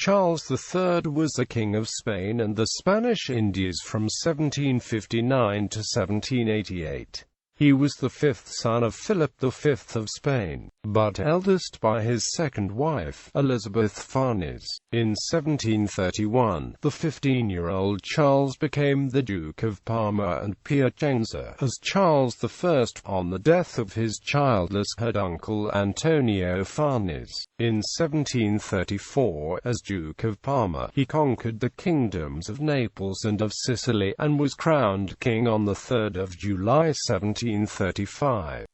Charles III was the King of Spain and the Spanish Indies from 1759 to 1788. He was the fifth son of Philip V of Spain, but eldest by his second wife, Elisabeth Farnese. In 1731, the 15-year-old Charles became the Duke of Parma and Piacenza, as Charles I on the death of his childless head uncle Antonio Farnese. In 1734, as Duke of Parma, he conquered the kingdoms of Naples and of Sicily, and was crowned king on 3 July 1735,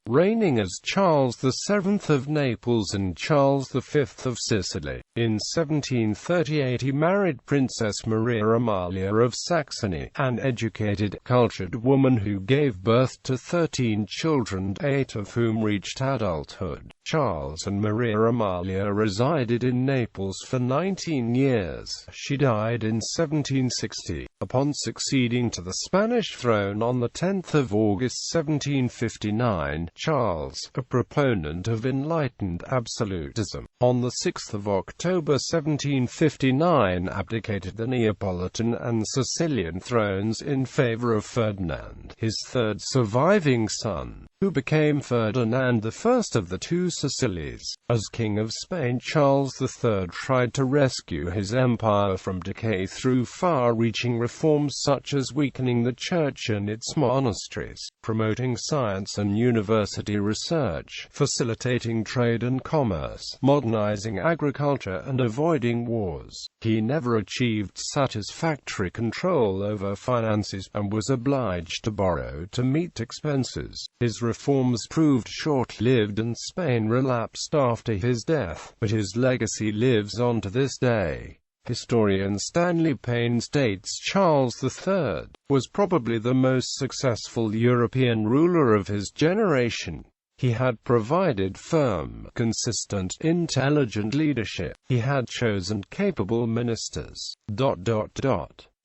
reigning as Charles VII of Naples and Charles V of Sicily. In 1738 he married Princess Maria Amalia of Saxony, an educated, cultured woman who gave birth to 13 children, 8 of whom reached adulthood. Charles and Maria Amalia resided in Naples for 19 years. She died in 1760, upon succeeding to the Spanish throne on 10 August 1759. Charles, a proponent of enlightened absolutism, on 6 October 1759 abdicated the Neapolitan and Sicilian thrones in favor of Ferdinand, his third surviving son, who became Ferdinand I of the two Sicilies. As King of Spain, Charles III tried to rescue his empire from decay through far-reaching reforms such as weakening the church and its monasteries, promoting science and university research, facilitating trade and commerce, modernizing agriculture, and avoiding wars. He never achieved satisfactory control over finances, and was obliged to borrow to meet expenses. His reforms proved short-lived and Spain relapsed after his death, but his legacy lives on to this day. Historian Stanley Payne states Charles III was probably the most successful European ruler of his generation. He had provided firm, consistent, intelligent leadership. He had chosen capable ministers.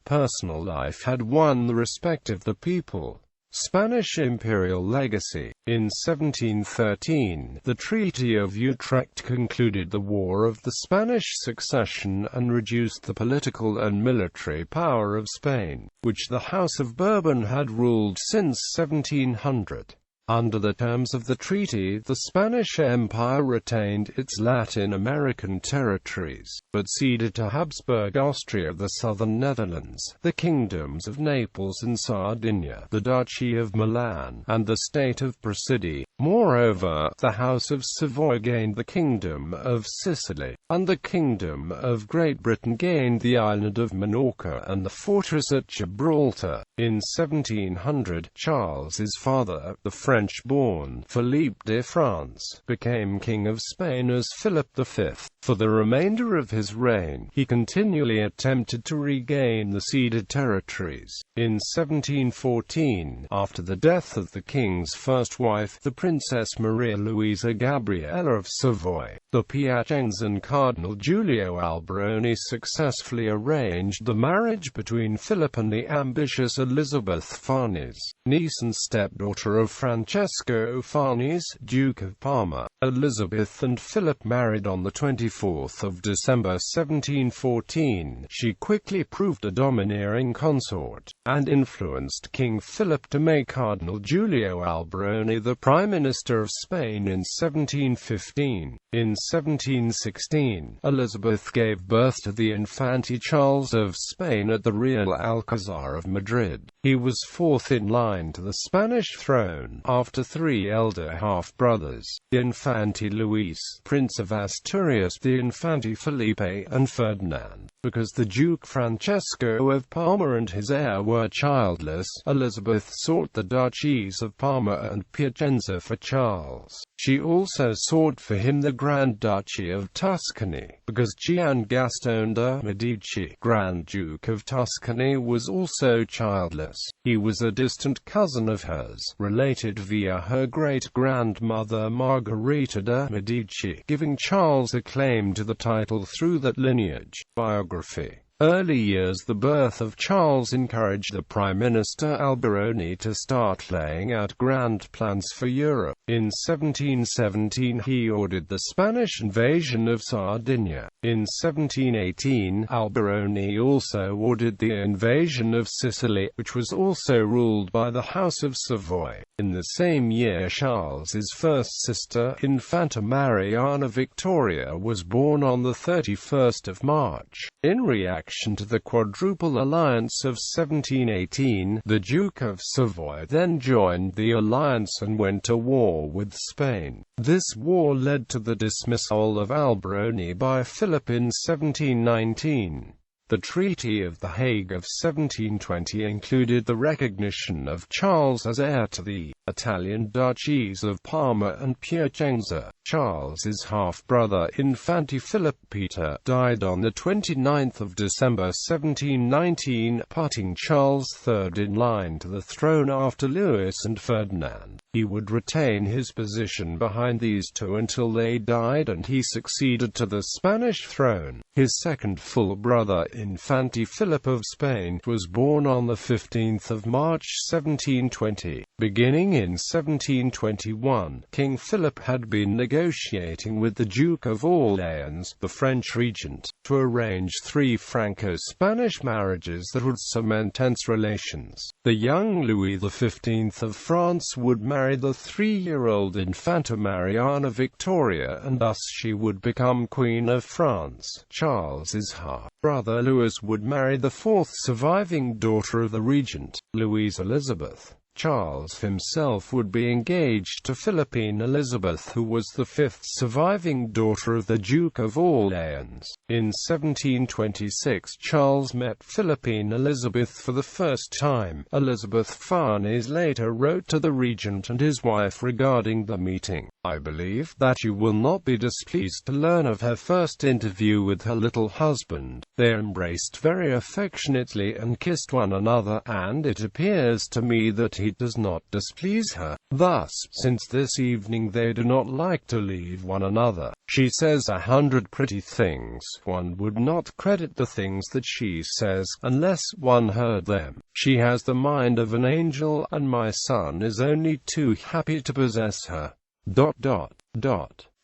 Personal life had won the respect of the people. Spanish imperial legacy. In 1713, the Treaty of Utrecht concluded the War of the Spanish Succession and reduced the political and military power of Spain, which the House of Bourbon had ruled since 1700. Under the terms of the treaty, the Spanish Empire retained its Latin American territories, but ceded to Habsburg Austria the southern Netherlands, the kingdoms of Naples and Sardinia, the Duchy of Milan, and the state of Picardy. Moreover, the House of Savoy gained the Kingdom of Sicily, and the Kingdom of Great Britain gained the island of Minorca and the fortress at Gibraltar. In 1700, Charles's father, the French-born Philippe de France, became King of Spain as Philip V. For the remainder of his reign, he continually attempted to regain the ceded territories. In 1714, after the death of the king's first wife, the Princess Maria Luisa Gabriella of Savoy, the Piacenzan Cardinal Giulio Alberoni successfully arranged the marriage between Philip and the ambitious Elisabeth Farnese, niece and stepdaughter of Francesco Farnese, Duke of Parma. Elisabeth and Philip married on 24 December 1714. She quickly proved a domineering consort, and influenced King Philip to make Cardinal Giulio Alberoni the Prime Minister of Spain in 1715. In 1716, Elisabeth gave birth to the Infante Charles of Spain at the Real Alcazar of Madrid. He was fourth in line to the Spanish throne, after three elder half-brothers, the Infante Luis, Prince of Asturias, the Infante Felipe, and Ferdinand. Because the Duke Francesco of Parma and his heir were childless, Elisabeth sought the duchies of Parma and Piacenza for Charles. She also sought for him the Grand Duchy of Tuscany, because Gian Gastone de' Medici, Grand Duke of Tuscany, was also childless. He was a distant cousin of hers, related via her great-grandmother Margherita de' Medici, giving Charles a claim to the title through that lineage. Biography. early years. The birth of Charles encouraged the Prime Minister Alberoni to start laying out grand plans for Europe. In 1717 he ordered the Spanish invasion of Sardinia. In 1718, Alberoni also ordered the invasion of Sicily, which was also ruled by the House of Savoy. In the same year, Charles's first sister, Infanta Mariana Victoria, was born on the 31st of March. In reaction to the Quadruple Alliance of 1718, the Duke of Savoy then joined the alliance and went to war with Spain. This war led to the dismissal of Alberoni by Philip in 1719. The Treaty of The Hague of 1720 included the recognition of Charles as heir to the Italian duchies of Parma and Piacenza. Charles's half-brother Infante Philip Peter died on the 29th of December 1719, putting Charles III in line to the throne after Louis and Ferdinand. He would retain his position behind these two until they died, and he succeeded to the Spanish throne. His second full brother, Infante Philip of Spain, was born on the 15th of March 1720. Beginning in 1721, King Philip had been negotiating with the Duke of Orleans, the French regent, to arrange 3 Franco-Spanish marriages that would cement tense relations. The young Louis XV of France would marry the 3-year-old Infanta Mariana Victoria, and thus she would become Queen of France. Charles's half-brother Louis would marry the 4th surviving daughter of the regent, Louise Elisabeth. Charles himself would be engaged to Philippine Elisabeth, who was the 5th surviving daughter of the Duke of Orleans. In 1726 Charles met Philippine Elisabeth for the first time. Elisabeth Farnese later wrote to the regent and his wife regarding the meeting, "I believe that you will not be displeased to learn of her first interview with her little husband. They embraced very affectionately and kissed one another, and it appears to me that he does not displease her. Thus, since this evening they do not like to leave one another. She says 100 pretty things. One would not credit the things that she says, unless one heard them. She has the mind of an angel, and my son is only too happy to possess her. ...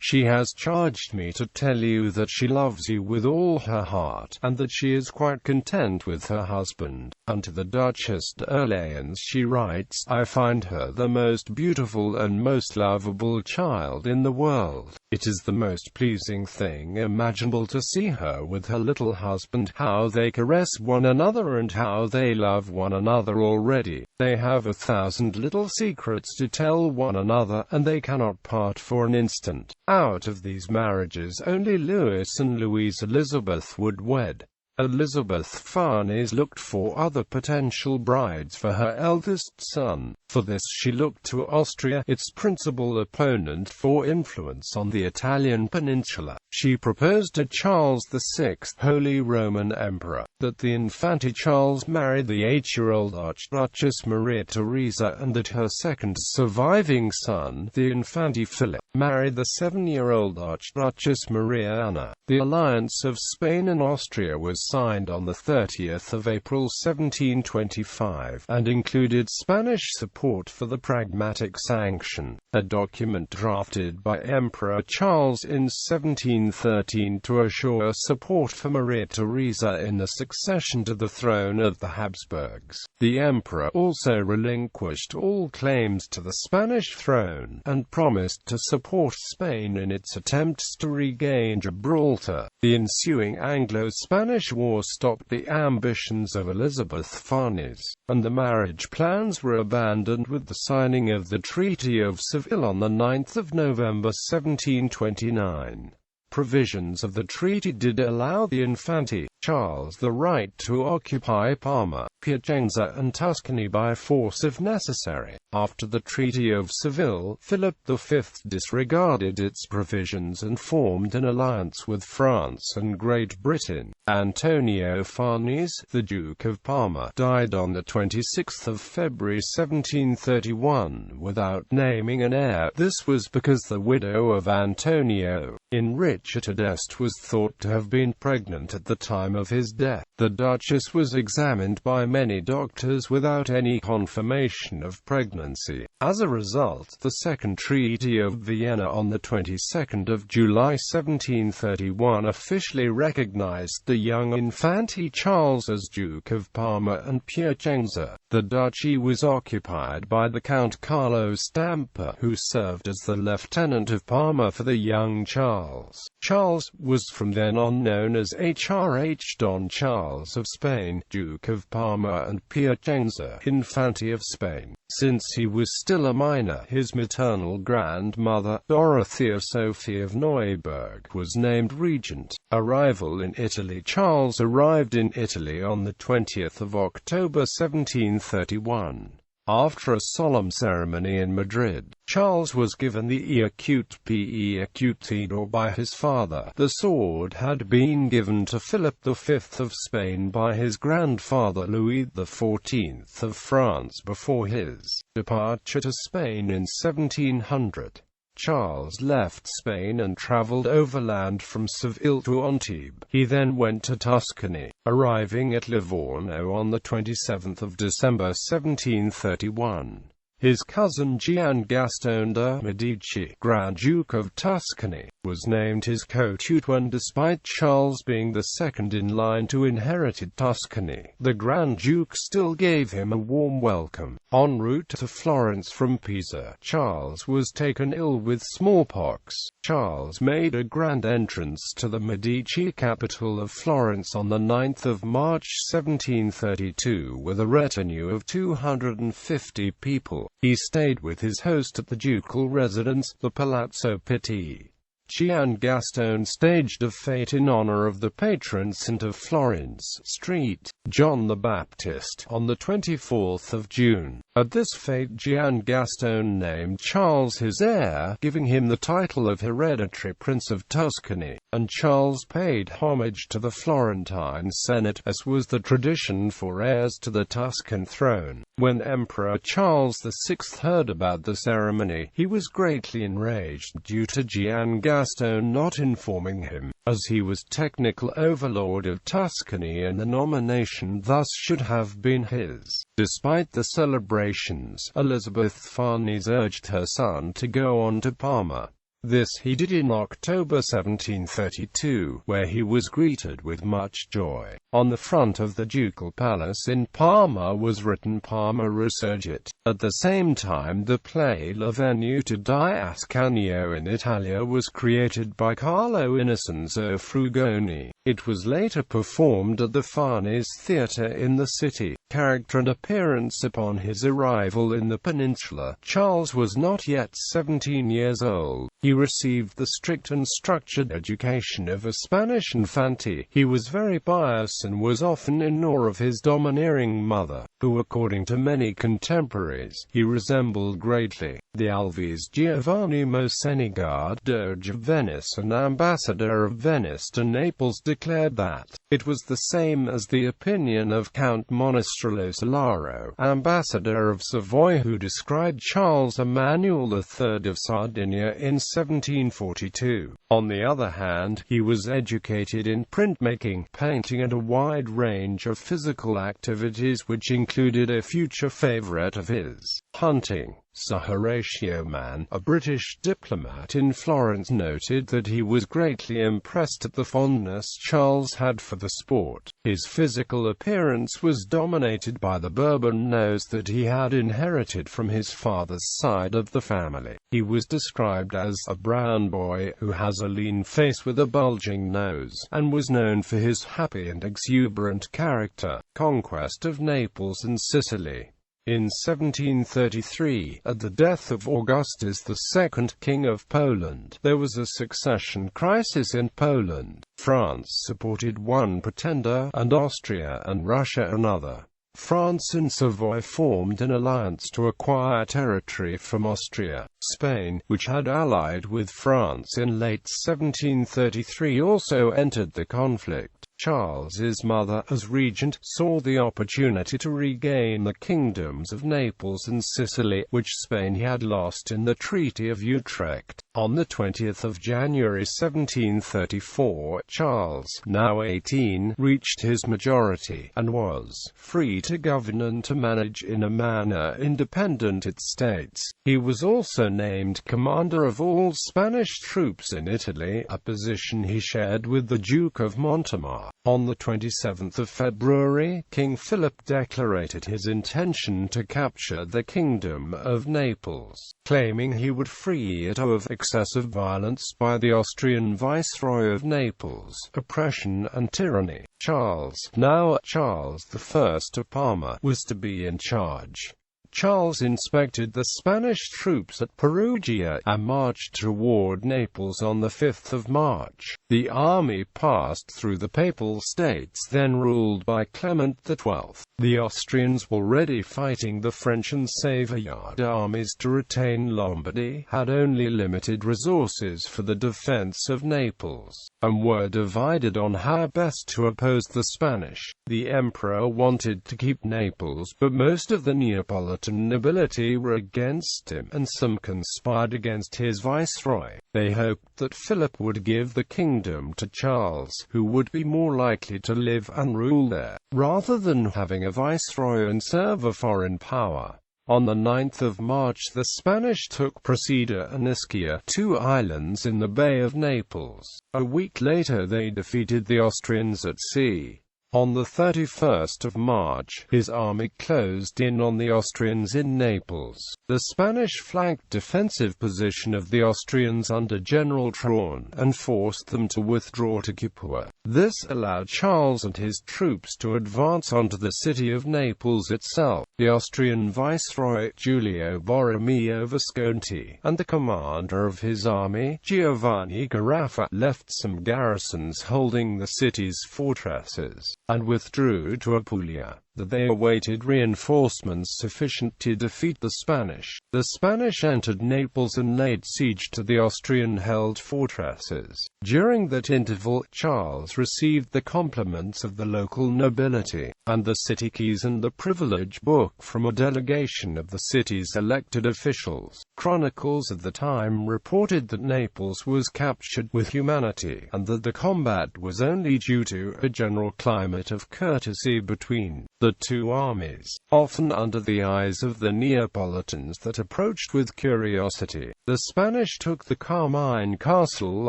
She has charged me to tell you that she loves you with all her heart, and that she is quite content with her husband." And to the Duchess d'Orléans she writes, "I find her the most beautiful and most lovable child in the world. It is the most pleasing thing imaginable to see her with her little husband, how they caress one another and how they love one another already. They have 1,000 little secrets to tell one another, and they cannot part for an instant." Out of these marriages only Louis and Louise Elisabeth would wed. Elisabeth Farnese looked for other potential brides for her eldest son. For this she looked to Austria, its principal opponent for influence on the Italian peninsula. She proposed to Charles VI, Holy Roman Emperor, that the Infante Charles marry the 8-year-old Archduchess Maria Theresa, and that her second surviving son, the Infante Philip, marry the 7-year-old Archduchess Maria Anna. The alliance of Spain and Austria was signed on the 30th of April 1725, and included Spanish support for the Pragmatic Sanction, a document drafted by Emperor Charles in 1713 to assure support for Maria Theresa in the succession to the throne of the Habsburgs. The emperor also relinquished all claims to the Spanish throne, and promised to support Spain in its attempts to regain Gibraltar. The ensuing Anglo-Spanish War stopped the ambitions of Elisabeth Farnese, and the marriage plans were abandoned with the signing of the Treaty of Seville on the 9th of November 1729. Provisions of the treaty did allow the Infante Charles the right to occupy Parma, Piacenza and Tuscany by force if necessary. After the Treaty of Seville, Philip V disregarded its provisions and formed an alliance with France and Great Britain. Antonio Farnese, the Duke of Parma, died on the 26th of February 1731 without naming an heir. This was because the widow of Antonio, enriched eldest was thought to have been pregnant at the time of his death. The Duchess was examined by many doctors without any confirmation of pregnancy. As a result, the Second Treaty of Vienna on the 22nd of July 1731 officially recognized the young Infante Charles as Duke of Parma and Piacenza. The duchy was occupied by the Count Carlo Stampa, who served as the Lieutenant of Parma for the young Charles. Charles was from then on known as HRH Don Charles of Spain, Duke of Parma and Piacenza, Infante of Spain. Since he was still a minor, his maternal grandmother, Dorothea Sophie of Neuburg, was named regent. Arrival in Italy. Charles arrived in Italy on the 20th of October 1731. After a solemn ceremony in Madrid, Charles was given the equitior by his father. The sword had been given to Philip V of Spain by his grandfather Louis XIV of France before his departure to Spain in 1700. Charles left Spain and travelled overland from Seville to Antibes. He then went to Tuscany, arriving at Livorno on the 27th of December 1731. His cousin Gian Gaston de' Medici, Grand Duke of Tuscany, was named his co-tutor, and despite Charles being the second in line to inherit Tuscany, the Grand Duke still gave him a warm welcome. En route to Florence from Pisa, Charles was taken ill with smallpox. Charles made a grand entrance to the Medici capital of Florence on the 9th of March 1732 with a retinue of 250 people. He stayed with his host at the ducal residence, the Palazzo Pitti. Gian Gaston staged a fete in honor of the patron saint of Florence, St. John the Baptist, on the 24th of June. At this fete Gian Gaston named Charles his heir, giving him the title of hereditary Prince of Tuscany, and Charles paid homage to the Florentine Senate, as was the tradition for heirs to the Tuscan throne. When Emperor Charles VI heard about the ceremony, he was greatly enraged due to Gian Gaston not informing him, as he was technical overlord of Tuscany and the nomination thus should have been his. Despite the celebrations, Elisabeth Farnese urged her son to go on to Parma. This he did in October 1732, where he was greeted with much joy. On the front of the ducal palace in Parma was written Parma Resurgit. At the same time, the play La Venuta di Ascanio in Italia was created by Carlo Innocenzo Frugoni. It was later performed at the Farnese Theatre in the city. Character and appearance. Upon his arrival in the peninsula, Charles was not yet 17 years old. He received the strict and structured education of a Spanish infante. He was very pious and was often in awe of his domineering mother, who, according to many contemporaries, he resembled greatly. The Alvise Giovanni Mocenigo, Doge of Venice and Ambassador of Venice to Naples, declared that it was the same as the opinion of Count Monastrello Solaro, Ambassador of Savoy, who described Charles Emmanuel III of Sardinia in 1742. On the other hand, he was educated in printmaking, painting and a wide range of physical activities which included a future favorite of his, hunting. Sir Horatio Mann, a British diplomat in Florence, noted that he was greatly impressed at the fondness Charles had for the sport. His physical appearance was dominated by the Bourbon nose that he had inherited from his father's side of the family. He was described as a brown boy who has a lean face with a bulging nose, and was known for his happy and exuberant character. Conquest of Naples and Sicily. In 1733, at the death of Augustus II, King of Poland, there was a succession crisis in Poland. France supported one pretender, and Austria and Russia another. France and Savoy formed an alliance to acquire territory from Austria. Spain, which had allied with France in late 1733, also entered the conflict. Charles's mother, as regent, saw the opportunity to regain the kingdoms of Naples and Sicily, which Spain had lost in the Treaty of Utrecht. On 20 January 1734, Charles, now 18, reached his majority, and was free to govern and to manage in a manner independent its states. He was also named commander of all Spanish troops in Italy, a position he shared with the Duke of Montemar. On 27 February, King Philip declared his intention to capture the Kingdom of Naples, claiming he would free it of excessive violence by the Austrian Viceroy of Naples, oppression and tyranny. Charles, now Charles I of Parma, was to be in charge. Charles inspected the Spanish troops at Perugia, and marched toward Naples on 5 March. The army passed through the Papal States then ruled by Clement XII. The Austrians, already fighting the French and Savoyard armies to retain Lombardy, had only limited resources for the defense of Naples, and were divided on how best to oppose the Spanish. The emperor wanted to keep Naples, but most of the Neapolitan nobility were against him, and some conspired against his viceroy. They hoped that Philip would give the kingdom to Charles, who would be more likely to live and rule there, rather than having a viceroy and serve a foreign power. On 9 March the Spanish took Procida and Ischia, two islands in the Bay of Naples. A week later they defeated the Austrians at sea. On 31 March, his army closed in on the Austrians in Naples. The Spanish flanked defensive position of the Austrians under General Traun, and forced them to withdraw to Capua. This allowed Charles and his troops to advance onto the city of Naples itself. The Austrian Viceroy, Giulio Borromeo Visconti, and the commander of his army, Giovanni Garaffa, left some garrisons holding the city's fortresses, and withdrew to Apulia. They awaited reinforcements sufficient to defeat the Spanish. The Spanish entered Naples and laid siege to the Austrian-held fortresses. During that interval, Charles received the compliments of the local nobility, and the city keys and the privilege book from a delegation of the city's elected officials. Chronicles of the time reported that Naples was captured with humanity, and that the combat was only due to a general climate of courtesy between the two armies, often under the eyes of the Neapolitans that approached with curiosity. The Spanish took the Carmine Castle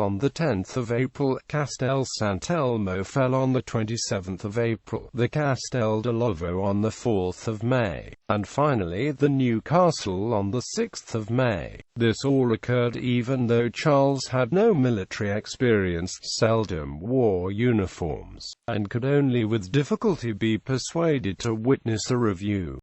on 10 April, Castel Sant'Elmo fell on 27 April, the Castel dell'Ovo on 4 May, and finally the New Castle on 6 May. This all occurred even though Charles had no military experience, seldom wore uniforms, and could only with difficulty be persuaded to witness a review.